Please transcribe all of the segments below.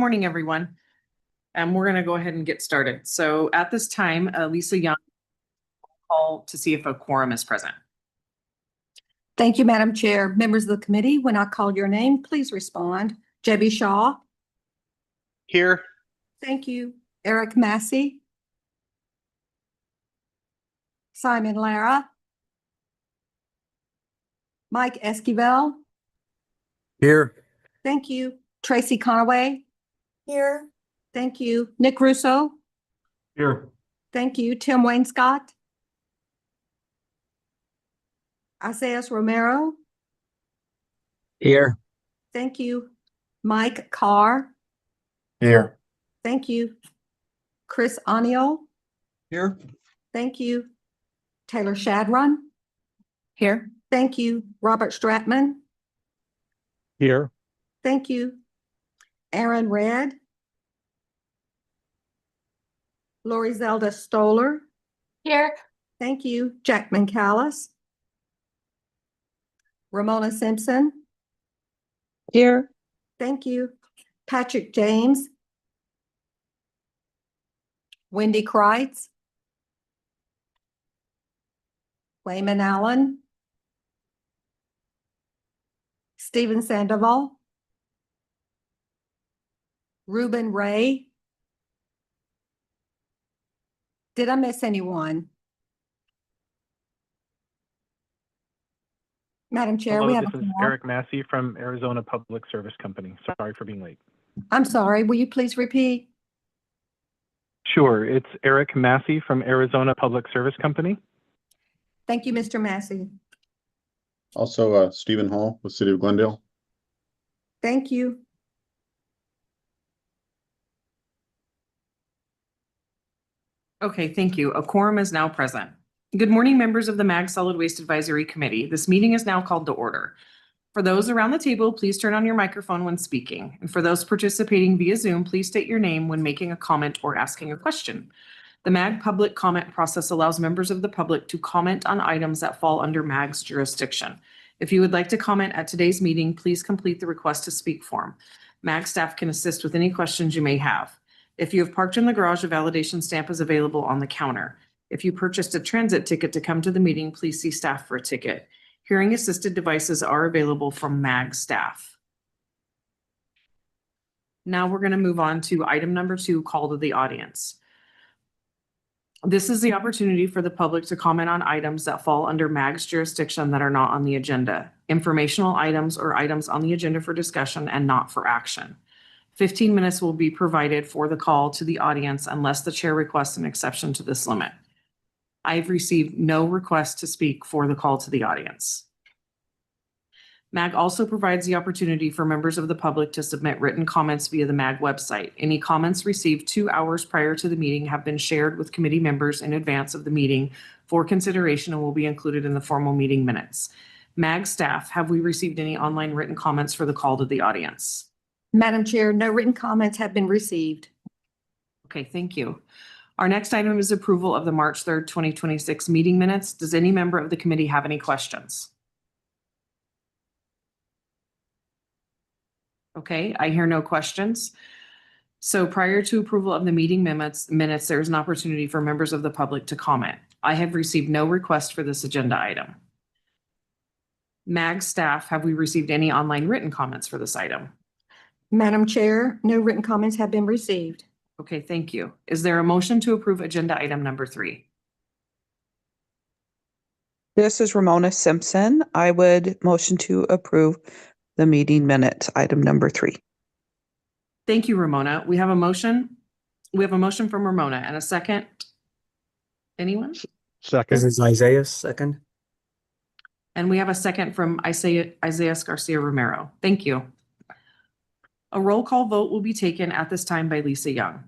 morning, everyone. We're going to go ahead and get started. So at this time, Lisa Young will call to see if a quorum is present. Thank you, Madam Chair. Members of the committee, when I call your name, please respond. JB Shaw. Here. Thank you. Eric Massey. Simon Lara. Mike Esquivel. Here. Thank you. Tracy Conaway. Here. Thank you. Nick Russo. Here. Thank you. Tim Wainscott. Isaias Romero. Here. Thank you. Mike Carr. Here. Thank you. Chris Anio. Here. Thank you. Taylor Shadron. Here. Thank you. Robert Stratman. Here. Thank you. Aaron Red. Lori Zelda Stoller. Here. Thank you. Jack Callis. Ramona Simpson. Here. Thank you. Patrick James. Wendy Kreitz. Wayman Allen. Stephen Sandoval. Ruben Ray. Did I miss anyone? Hello, Madam Chair, this we have is a quorum. Eric Massey from Arizona Public Service Company. Sorry for being late. I'm sorry, will you please repeat? Sure, it's Eric Massey from Arizona Public Service Company. Thank you, Mr. Massey. Also, Stephen Hall with City of Glendale. Thank you. Okay, thank you. A quorum is now present. Good morning, members of the MAG Solid Waste Advisory Committee. This meeting is now called to order. For those around the table, please turn on your microphone when speaking. And for those participating via Zoom, please state your name when making a comment or asking a question. The MAG public comment process allows members of the public to comment on items that fall under MAG's jurisdiction. If you would like to comment at today's meeting, please complete the request to speak form. MAG staff can assist with any questions you may have. If you have parked in the garage, a validation stamp is available on the counter. If you purchased a transit ticket to come to the meeting, please see staff for a ticket. Hearing assisted devices are available from MAG staff. Now we're going to move on to item number 2, call to the audience. This is the opportunity for the public to comment on items that fall under MAG's jurisdiction that are not on the agenda, informational items or items on the agenda for discussion and not for action. 15 minutes will be provided for the call to the audience unless the chair requests an exception to this limit. I've received no request to speak for the call to the audience. MAG also provides the opportunity for members of the public to submit written comments via the MAG website. Any comments received 2 hours prior to the meeting have been shared with committee members in advance of the meeting for consideration and will be included in the formal meeting minutes. MAG staff, have we received any online written comments for the call to the audience? Madam Chair, no written comments have been received. Okay, thank you. Our next item is approval of the March 3rd, 2026 meeting minutes. Does any member of the committee have any questions? Okay, I hear no questions. So prior to approval of the meeting minutes, there is an opportunity for members of the public to comment. I have received no request for this agenda item. MAG staff, have we received any online written comments for this item? Madam Chair, no written comments have been received. Okay, thank you. Is there a motion to approve agenda item number 3? This is Ramona Simpson. I would motion to approve the meeting minutes, item number 3. Thank you, Ramona. We have a motion. We have a motion from Ramona and a second. Anyone? Second. This is Isaiah, second. And we have a second from Isaias Garcia Romero. Thank you. A roll call vote will be taken at this time by Lisa Young.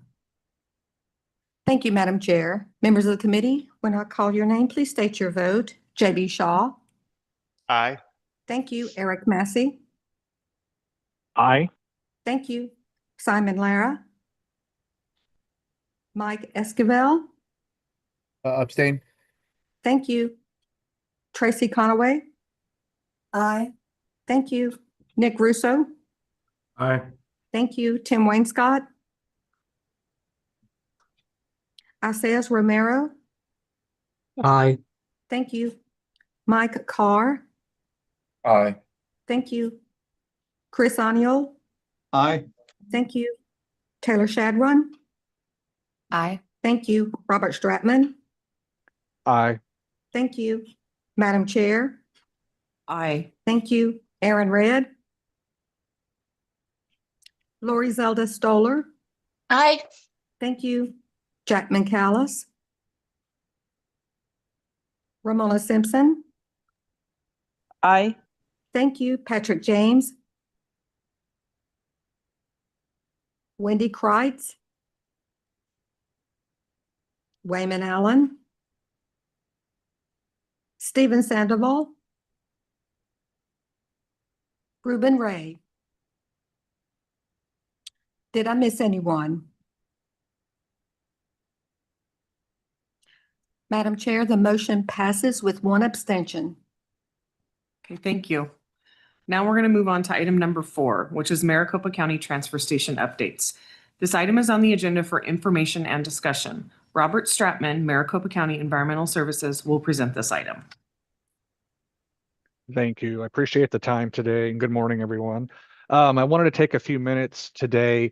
Thank you, Madam Chair. Members of the committee, when I call your name, please state your vote. JB Shaw. Aye. Thank you. Eric Massey. Aye. Thank you. Simon Lara. Mike Esquivel. Abstain. Thank you. Tracy Conaway. Aye. Thank you. Nick Russo. Aye. Thank you. Tim Wainscott. Isaias Romero. Aye. Thank you. Mike Carr. Aye. Thank you. Chris Aniol. Aye. Thank you. Taylor Shadron. Aye. Thank you. Robert Stratman. Aye. Thank you. Madam Chair. Aye. Thank you. Aaron Red. Lori Zelda Stoller. Aye. Thank you. Jack McCallus. Ramona Simpson. Aye. Thank you. Patrick James. Wendy Kreitz. Wayman Allen. Stephen Sandoval. Ruben Ray. Did I miss anyone? Madam Chair, the motion passes with one abstention. Okay, thank you. Now we're going to move on to item number 4, which is Maricopa County Transfer Station updates. This item is on the agenda for information and discussion. Robert Stratman, Maricopa County Environmental Services, will present this item. Thank you. I appreciate the time today, and good morning, everyone. I wanted to take a few minutes today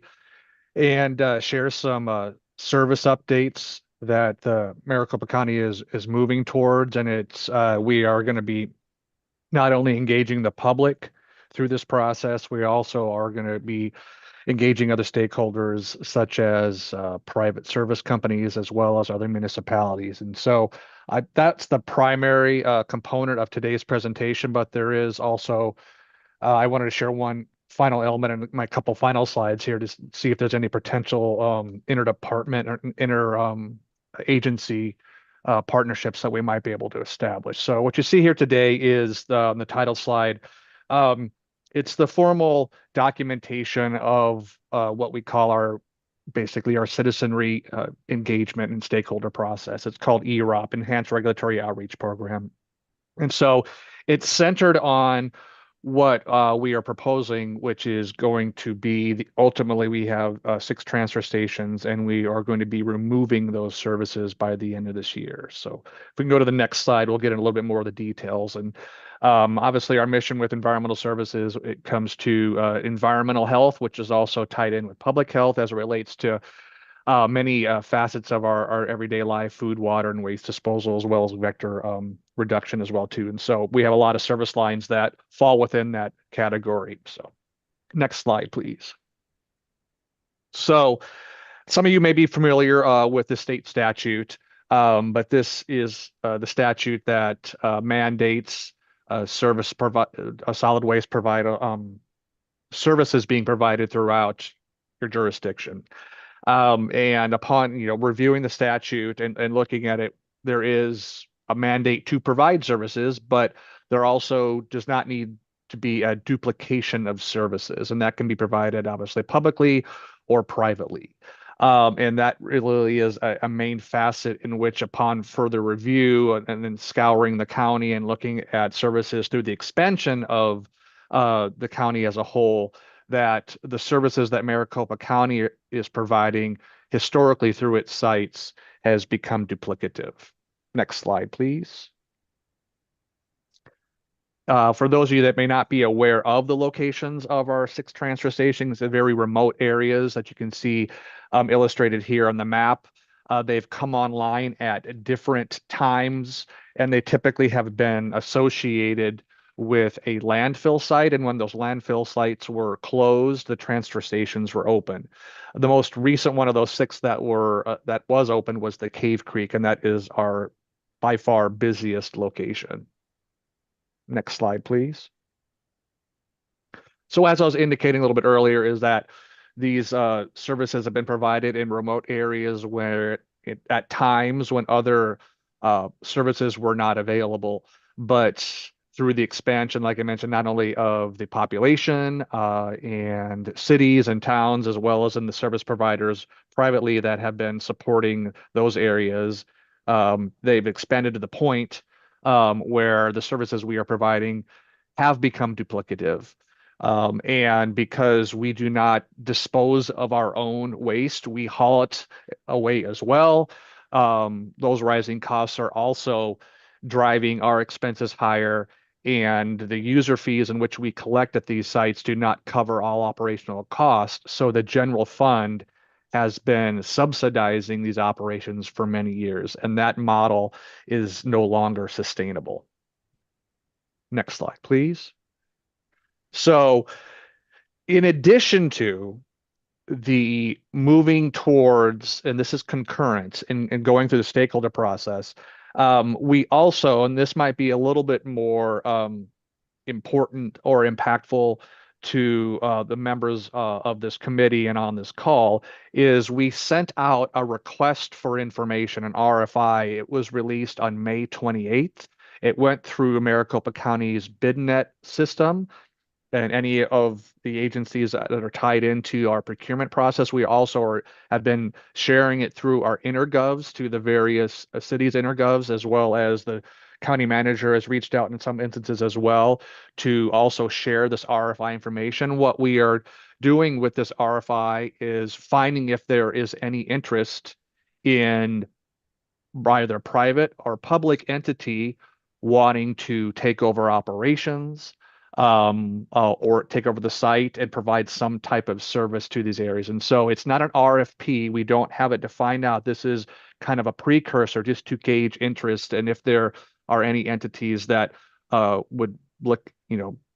and share some service updates that Maricopa County is moving towards, and we are going to be not only engaging the public through this process, we also are going to be engaging other stakeholders such as private service companies as well as other municipalities. And so that's the primary component of today's presentation, but there is also, I wanted to share one final element in my couple final slides here to see if there's any potential interdepartment or interagency partnerships that we might be able to establish. So what you see here today is on the title slide. It's the formal documentation of what we call basically our citizenry engagement and stakeholder process. It's called EROP, Enhanced Regulatory Outreach Program. And so it's centered on what we are proposing, which is going to be ultimately we have 6 transfer stations, and we are going to be removing those services by the end of this year. So if we can go to the next slide, we'll get in a little bit more of the details. And obviously our mission with environmental services, it comes to environmental health, which is also tied in with public health as it relates to many facets of our everyday life, food, water, and waste disposal, as well as vector reduction as well too. And so we have a lot of service lines that fall within that category. So next slide, please. So some of you may be familiar with the state statute, but this is the statute that mandates a solid waste provider services being provided throughout your jurisdiction. And upon reviewing the statute and looking at it, there is a mandate to provide services, but there also does not need to be a duplication of services, and that can be provided obviously publicly or privately. And that really is a main facet in which, upon further review and then scouring the county and looking at services through the expansion of the county as a whole, that the services that Maricopa County is providing historically through its sites has become duplicative. Next slide, please. For those of you that may not be aware of the locations of our 6 transfer stations, they're very remote areas that you can see illustrated here on the map. They've come online at different times, and they typically have been associated with a landfill site. And when those landfill sites were closed, the transfer stations were open. The most recent one of those 6 that was open was the Cave Creek, and that is our by far busiest location. Next slide, please. So as I was indicating a little bit earlier, is that these services have been provided in remote areas where at times when other services were not available, but through the expansion, like I mentioned, not only of the population and cities and towns, as well as in the service providers privately that have been supporting those areas, they've expanded to the point where the services we are providing have become duplicative. And because we do not dispose of our own waste, we haul it away as well. Those rising costs are also driving our expenses higher, and the user fees in which we collect at these sites do not cover all operational costs. So the general fund has been subsidizing these operations for many years, and that model is no longer sustainable. Next slide, please. So in addition to the moving towards, and this is concurrent in going through the stakeholder process, we also, and this might be a little bit more important or impactful to the members of this committee and on this call, is we sent out a request for information, an RFI. It was released on May 28th. It went through Maricopa County's BidNet system and any of the agencies that are tied into our procurement process. We also have been sharing it through our intergovs to the various cities' intergovs, as well as the county manager has reached out in some instances as well to also share this RFI information. What we are doing with this RFI is finding if there is any interest in either private or public entity wanting to take over operations, or take over the site and provide some type of service to these areas. And so it's not an RFP. We don't have it defined out. This is kind of a precursor just to gauge interest, and if there are any entities that would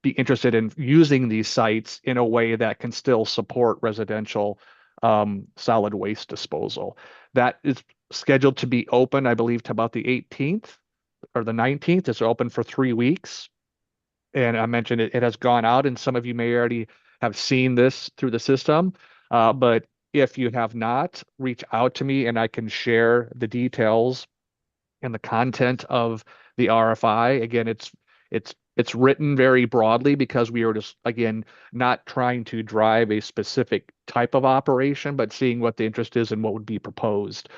be interested in using these sites in a way that can still support residential solid waste disposal. That is scheduled to be open, I believe, to about the 18th or the 19th. It's open for 3 weeks. And I mentioned it has gone out, and some of you may already have seen this through the system. But if you have not, reach out to me and I can share the details and the content of the RFI. Again, it's written very broadly because we are just, again, not trying to drive a specific type of operation, but seeing what the interest is and what would be proposed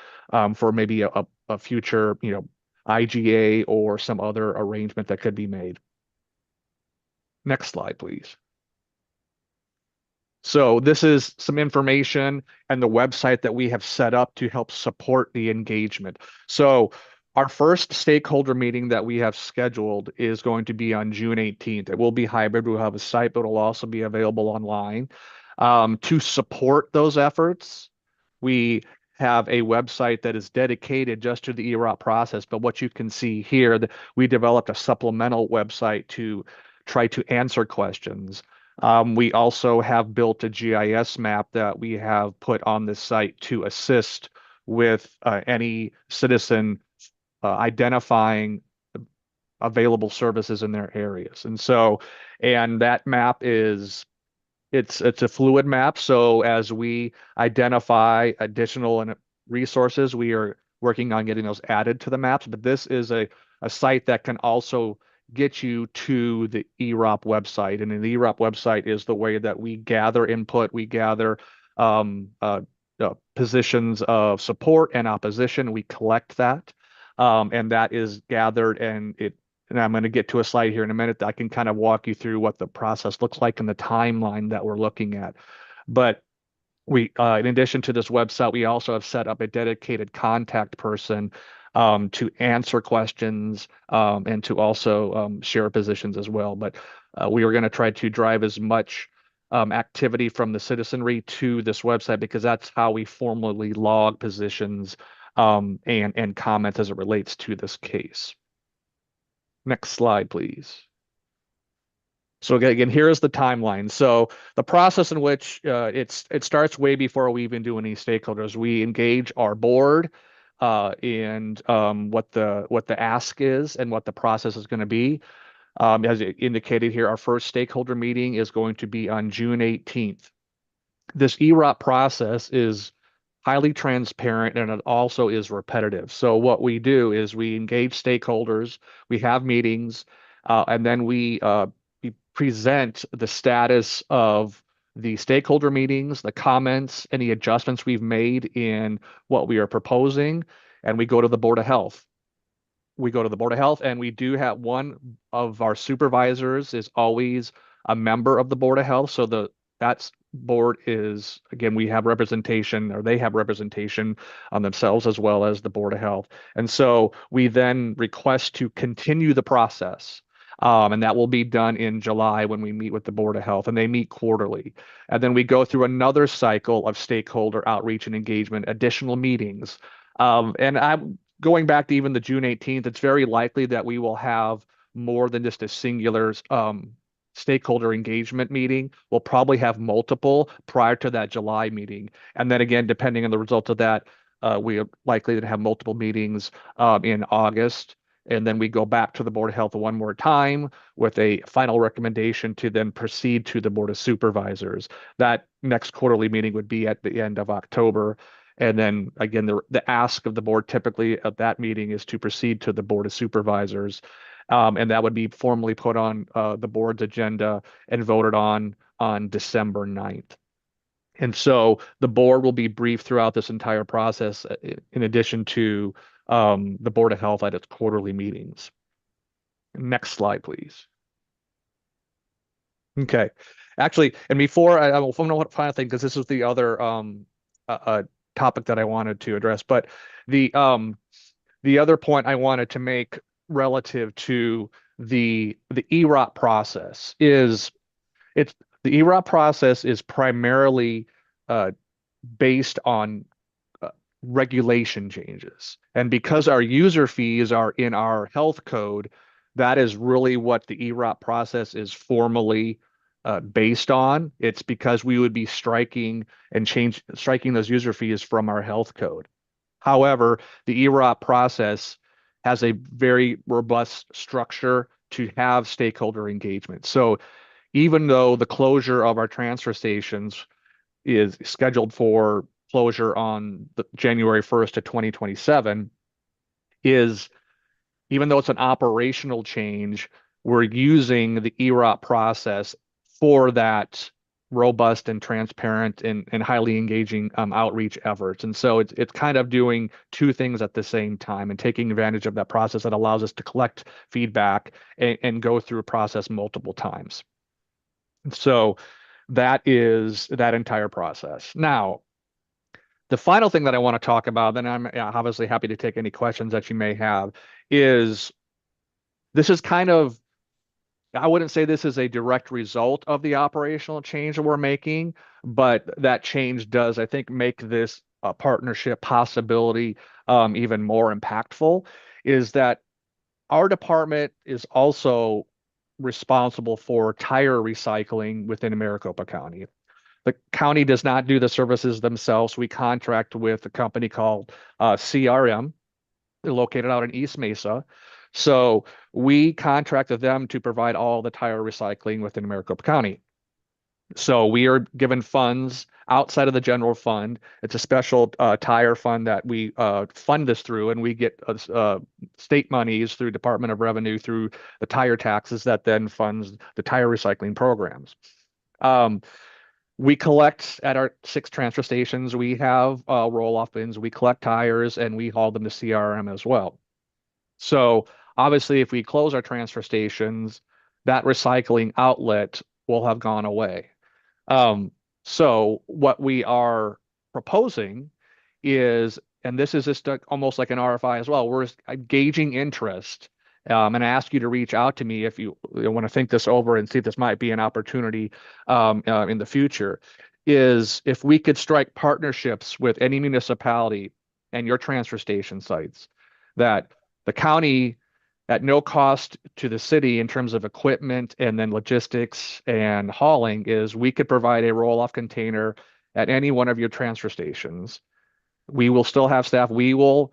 for maybe a future, IGA or some other arrangement that could be made. Next slide, please. So this is some information and the website that we have set up to help support the engagement. So our first stakeholder meeting that we have scheduled is going to be on June 18th. It will be hybrid. We'll have a site, but it'll also be available online. To support those efforts, we have a website that is dedicated just to the EROP process. But what you can see here, we developed a supplemental website to try to answer questions. We also have built a GIS map that we have put on this site to assist with any citizen identifying available services in their areas. And that map is, it's a fluid map. So as we identify additional resources, we are working on getting those added to the maps. But this is a site that can also get you to the EROP website. And the EROP website is the way that we gather input, we gather positions of support and opposition. We collect that, and that is gathered, and I'm going to get to a slide here in a minute that I can kind of walk you through what the process looks like and the timeline that we're looking at. But we, in addition to this website, we also have set up a dedicated contact person to answer questions and to also share positions as well. But we are going to try to drive as much activity from the citizenry to this website, because that's how we formally log positions and comments as it relates to this case. Next slide, please. So again, here is the timeline. So the process in which it starts way before we even do any stakeholders. We engage our board and what the ask is and what the process is going to be. As indicated here, our first stakeholder meeting is going to be on June 18th. This EROP process is highly transparent, and it also is repetitive. So what we do is we engage stakeholders, we have meetings, and then we present the status of the stakeholder meetings, the comments, any adjustments we've made in what we are proposing, and we go to the Board of Health. We go to the Board of Health, and we do have one of our supervisors is always a member of the Board of Health. So that's board is, again, we have representation, or they have representation on themselves as well as the Board of Health. And so we then request to continue the process. And that will be done in July when we meet with the Board of Health, and they meet quarterly. And then we go through another cycle of stakeholder outreach and engagement, additional meetings. And I'm going back to even the June 18th, it's very likely that we will have more than just a singular stakeholder engagement meeting. We'll probably have multiple prior to that July meeting. And then again, depending on the results of that, we are likely to have multiple meetings in August. And then we go back to the Board of Health one more time with a final recommendation to then proceed to the Board of Supervisors. That next quarterly meeting would be at the end of October. And then again, the ask of the board typically at that meeting is to proceed to the Board of Supervisors. And that would be formally put on the board's agenda and voted on December 9th. And so the board will be briefed throughout this entire process, in addition to the Board of Health at its quarterly meetings. Next slide, please. Okay. Actually, and before I will final thing, because this is the other topic that I wanted to address, but the other point I wanted to make relative to the EROP process is the EROP process is primarily based on regulation changes. And because our user fees are in our health code, that is really what the EROP process is formally based on. It's because we would be striking those user fees from our health code. However, the EROP process has a very robust structure to have stakeholder engagement. So even though the closure of our transfer stations is scheduled for closure on January 1st of 2027, even though it's an operational change, we're using the EROP process for that robust and transparent and highly engaging outreach efforts. And so it's kind of doing two things at the same time and taking advantage of that process that allows us to collect feedback and go through a process multiple times. So that is that entire process. Now, the final thing that I want to talk about, then I'm obviously happy to take any questions that you may have, is this is kind of, I wouldn't say this is a direct result of the operational change that we're making, but that change does, I think, make this partnership possibility even more impactful, is that our department is also responsible for tire recycling within Maricopa County. The county does not do the services themselves. We contract with a company called CRM. They're located out in East Mesa. So we contracted them to provide all the tire recycling within Maricopa County. So we are given funds outside of the general fund. It's a special tire fund that we fund this through, and we get state monies through Department of Revenue through the tire taxes that then funds the tire recycling programs. We collect at our 6 transfer stations. We have roll-off bins. We collect tires and we haul them to CRM as well. So obviously, if we close our transfer stations, that recycling outlet will have gone away. So what we are proposing is, and this is just almost like an RFI as well, we're gauging interest. And I ask you to reach out to me if you want to think this over and see if this might be an opportunity in the future, is if we could strike partnerships with any municipality and your transfer station sites, that the county, at no cost to the city in terms of equipment and then logistics and hauling, is we could provide a roll-off container at any one of your transfer stations. We will still have staff. We will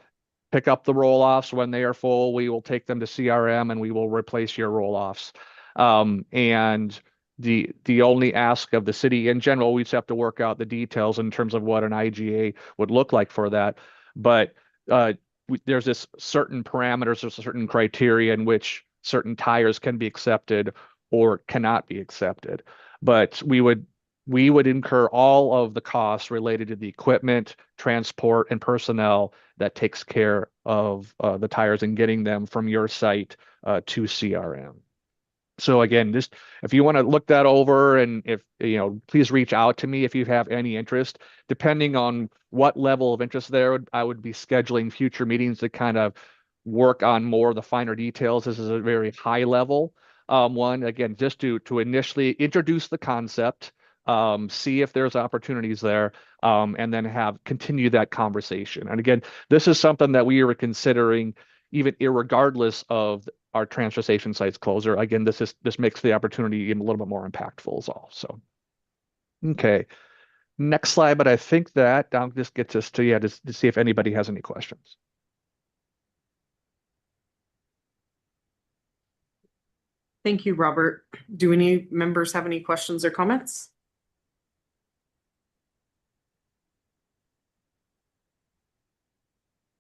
pick up the roll-offs when they are full. We will take them to CRM and we will replace your roll-offs. And the only ask of the city in general, we just have to work out the details in terms of what an IGA would look like for that. But there's this certain parameters, there's a certain criteria in which certain tires can be accepted or cannot be accepted. But we would incur all of the costs related to the equipment, transport, and personnel that takes care of the tires and getting them from your site to CRM. So again, just if you want to look that over, and if, please reach out to me if you have any interest. Depending on what level of interest there, I would be scheduling future meetings to kind of work on more of the finer details. This is a very high level one, again, just to initially introduce the concept, see if there's opportunities there, and then continue that conversation. And again, this is something that we were considering even irregardless of our transfer station sites closer. Again, this makes the opportunity even a little bit more impactful is all. So, okay. Next slide, but I think that just gets us to see if anybody has any questions. Thank you, Robert. Do any members have any questions or comments?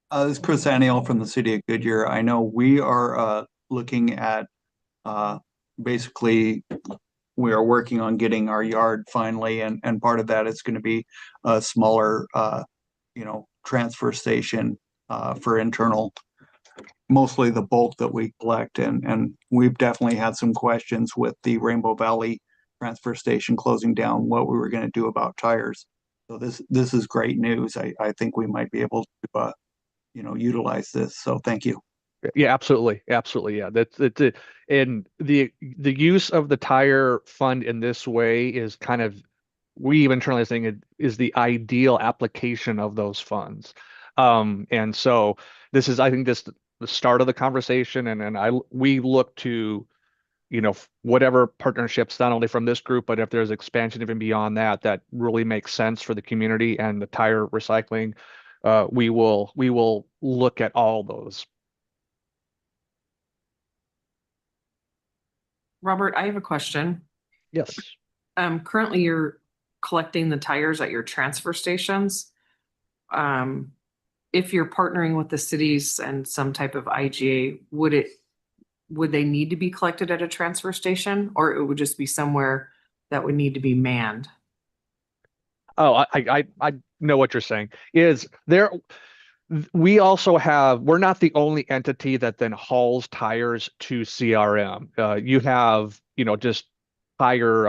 This is Chris Aniel from the city of Goodyear. I know we are looking at basically we are working on getting our yard finally, and part of that is going to be a smaller transfer station for internal, mostly the bulk that we collect, and we've definitely had some questions with the Rainbow Valley transfer station closing down, what we were going to do about tires. So this is great news. I think we might be able to utilize this. So thank you. Yeah, absolutely. Absolutely. Yeah. That's it. And the use of the tire fund in this way is kind of, we even internally think it is the ideal application of those funds. And so I think this the start of the conversation, and we look to, whatever partnerships, not only from this group, but if there's expansion even beyond that really makes sense for the community and the tire recycling, we will look at all those. Robert, I have a question. Yes. Currently you're collecting the tires at your transfer stations. If you're partnering with the cities and some type of IGA, would they need to be collected at a transfer station, or it would just be somewhere that would need to be manned? Oh, I know what you're saying. We're not the only entity that then hauls tires to CRM. You have, just tire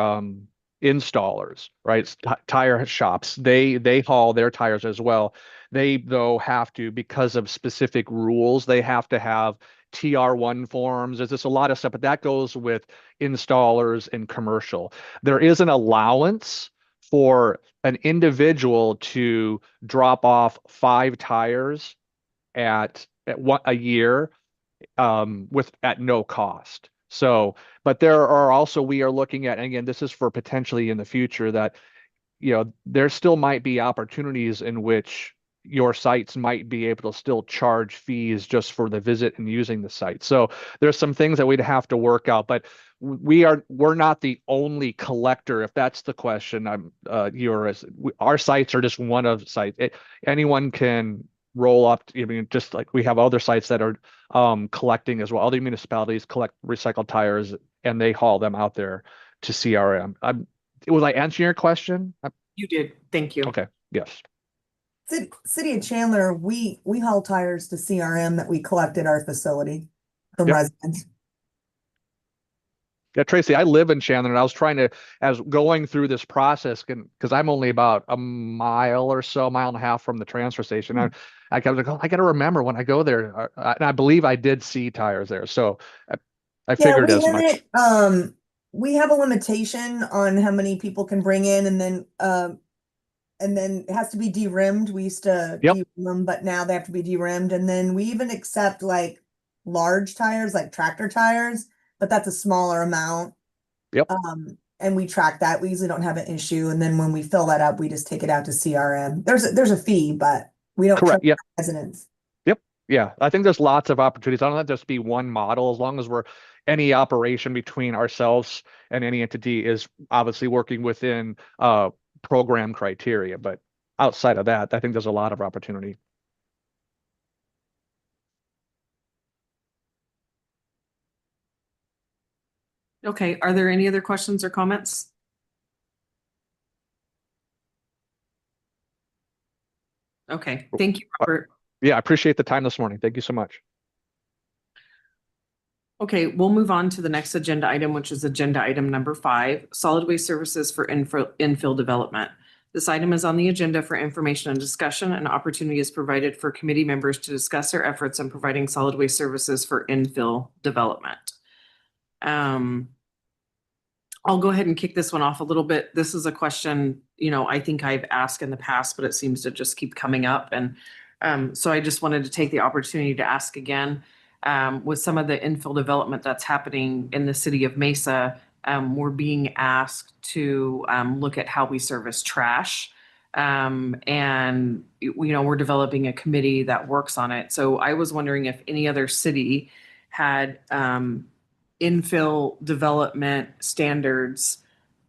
installers, right? Tire shops. They haul their tires as well. They, though, have to, because of specific rules, they have to have TR1 forms. There's just a lot of stuff, but that goes with installers and commercial. There is an allowance for an individual to drop off 5 tires at a year at no cost. So, but we are looking at, and again, this is for potentially in the future, that there still might be opportunities in which your sites might be able to still charge fees just for the visit and using the site. So there's some things that we'd have to work out, but we're not the only collector, if that's the question. Our sites are just one of sites. Anyone can roll up. I mean, just like we have other sites that are collecting as well. Other municipalities collect recycled tires and they haul them out there to CRM. Was I answering your question? You did. Thank you. Okay. Yes. City of Chandler, we haul tires to CRM that we collect at our facility from Yep. residents. Yeah, Tracy, I live in Chandler, and I was trying to, as going through this process, because I'm only about a mile and a half from the transfer station. I got to go, I got to remember when I go there, and I believe I did see tires there. So I figured as much. We have a limitation on how many people can bring in, and then it has to be de-rimmed. We used to Yep. de-rim them, but now they have to be de-rimmed. And then we even accept like large tires, like tractor tires, but that's a smaller amount. Yep. And we track that. We usually don't have an issue. And then when we fill that up, we just take it out to CRM. There's a fee, but we don't Correct. charge Yeah. residents. Yeah, I think there's lots of opportunities. I don't want that just be one model, as long as any operation between ourselves and any entity is obviously working within program criteria. But outside of that, I think there's a lot of opportunity. Okay. Are there any other questions or comments? Okay. Thank you, Robert. Yeah, I appreciate the time this morning. Thank you so much. Okay, we'll move on to the next agenda item, which is agenda item number 5, solid waste services for infill development. This item is on the agenda for information and discussion, and opportunity is provided for committee members to discuss their efforts in providing solid waste services for infill development. I'll go ahead and kick this one off a little bit. This is a question, I think I've asked in the past, but it seems to just keep coming up. And so I just wanted to take the opportunity to ask again, with some of the infill development that's happening in the city of Mesa, we're being asked to look at how we service trash. And, we're developing a committee that works on it. So I was wondering if any other city had infill development standards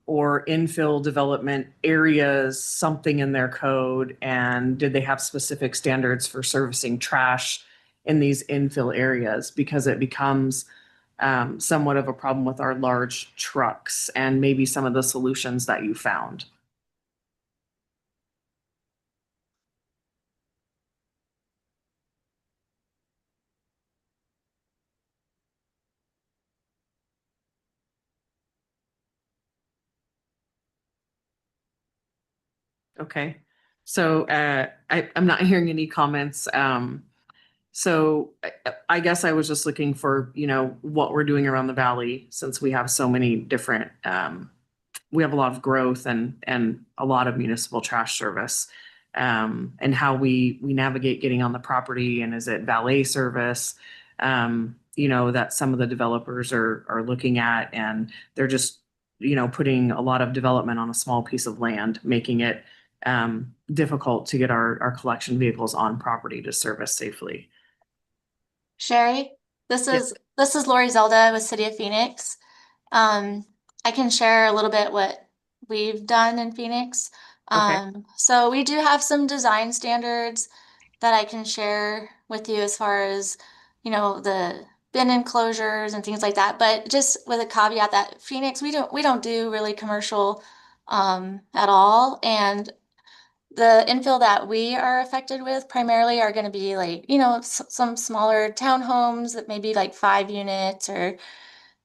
or infill development areas, something in their code, and did they have specific standards for servicing trash in these infill areas? Because it becomes somewhat of a problem with our large trucks and maybe some of the solutions that you found. Okay, so I'm not hearing any comments. So I guess I was just looking for, what we're doing around the valley, since we have so many different, we have a lot of growth and a lot of municipal trash service. And how we navigate getting on the property, and is it valet service? That some of the developers are looking at, and they're just, putting a lot of development on a small piece of land, making it difficult to get our collection vehicles on property to service safely. Sherry, this is Lori Zelda with City of Phoenix. I can share a little bit what we've done in Phoenix. Okay. So we do have some design standards that I can share with you as far as, the bin enclosures and things like that. But just with a caveat that Phoenix, we don't do really commercial at all. And the infill that we are affected with primarily are going to be like, some smaller townhomes that may be like 5 units or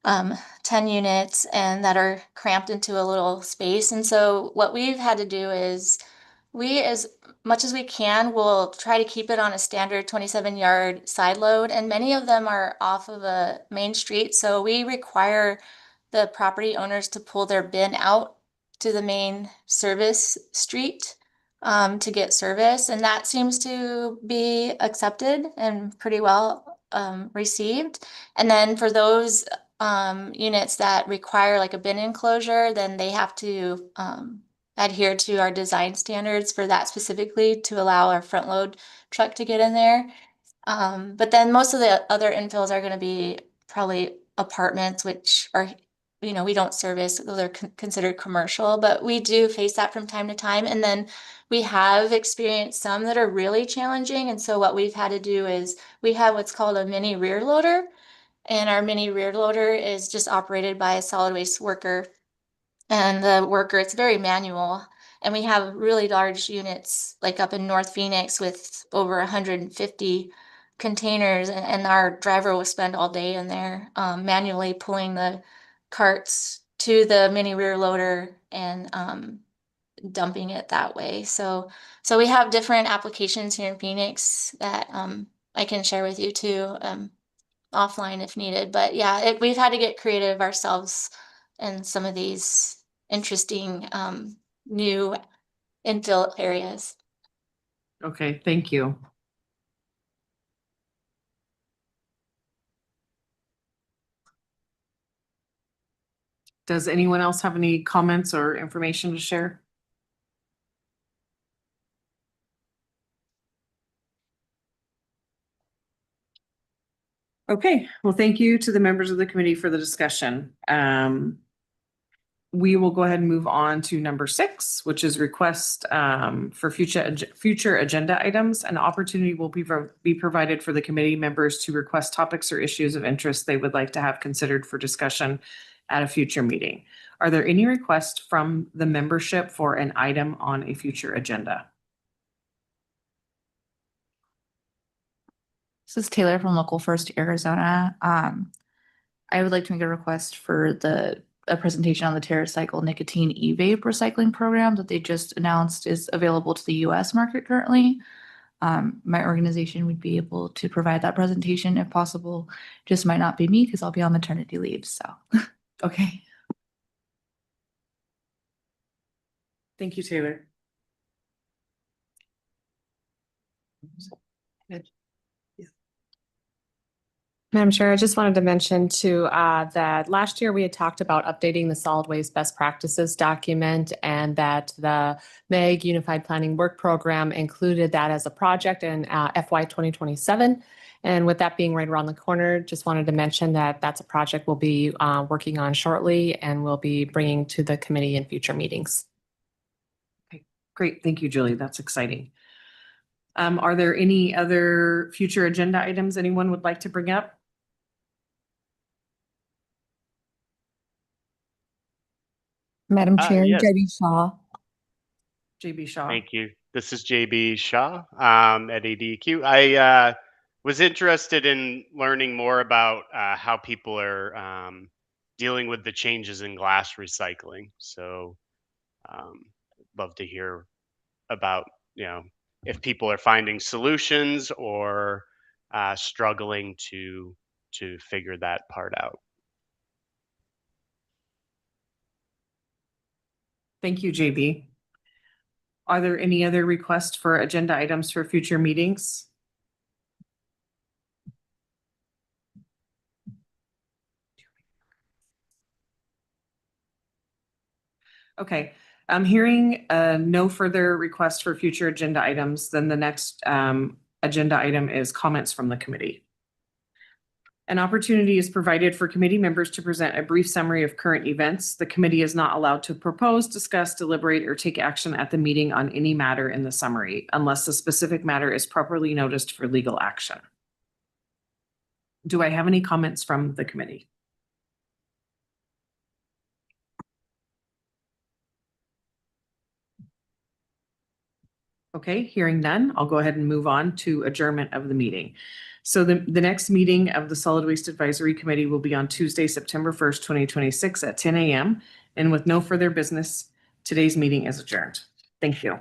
10 units, and that are cramped into a little space. And so what we've had to do is we, as much as we can, will try to keep it on a standard 27-yard side load. And many of them are off of a main street. So we require the property owners to pull their bin out to the main service street to get service. And that seems to be accepted and pretty well received. And then for those units that require like a bin enclosure, then they have to adhere to our design standards for that specifically to allow our front load truck to get in there. But then most of the other infills are going to be probably apartments, which are, we don't service, they're considered commercial, but we do face that from time to time. And then we have experienced some that are really challenging. And so what we've had to do is we have what's called a mini rear loader. And our mini rear loader is just operated by a solid waste worker. And the worker, it's very manual. And we have really large units like up in North Phoenix with over 150 containers. And our driver will spend all day in there manually pulling the carts to the mini rear loader and dumping it that way. So we have different applications here in Phoenix that I can share with you too. Offline if needed, but yeah, we've had to get creative ourselves in some of these interesting new infill areas. Okay, thank you. Does anyone else have any comments or information to share? Okay, well, thank you to the members of the committee for the discussion. We will go ahead and move on to number 6, which is request for future agenda items. An opportunity will be provided for the committee members to request topics or issues of interest they would like to have considered for discussion at a future meeting. Are there any requests from the membership for an item on a future agenda? This is Taylor from Local First Arizona. I would like to make a request for a presentation on the TerraCycle nicotine e-vape recycling program that they just announced is available to the US market currently. My organization would be able to provide that presentation if possible. Just might not be me because I'll be on maternity leave, so. Okay. Thank you, Taylor. Madam Chair, I just wanted to mention too, that last year we had talked about updating the solid waste best practices document and that the MEG Unified Planning Work Program included that as a project in FY 2027. And with that being right around the corner, just wanted to mention that that's a project we'll be working on shortly and we'll be bringing to the committee in future meetings. Okay, great. Thank you, Julie. That's exciting. Are there any other future agenda items anyone would like to bring up? Madam Chair, yes. JB Shaw. JB Shaw. Thank you. This is JB Shaw at ADQ. I was interested in learning more about how people are dealing with the changes in glass recycling. So love to hear about, if people are finding solutions or struggling to figure that part out. Thank you, JB. Are there any other requests for agenda items for future meetings? Okay, I'm hearing no further requests for future agenda items. Then the next agenda item is comments from the committee. An opportunity is provided for committee members to present a brief summary of current events. The committee is not allowed to propose, discuss, deliberate, or take action at the meeting on any matter in the summary unless the specific matter is properly noticed for legal action. Do I have any comments from the committee? Okay, hearing none, I'll go ahead and move on to adjournment of the meeting. So the next meeting of the Solid Waste Advisory Committee will be on Tuesday, September 1st, 2026 at 10 a.m. And with no further business, today's meeting is adjourned. Thank you.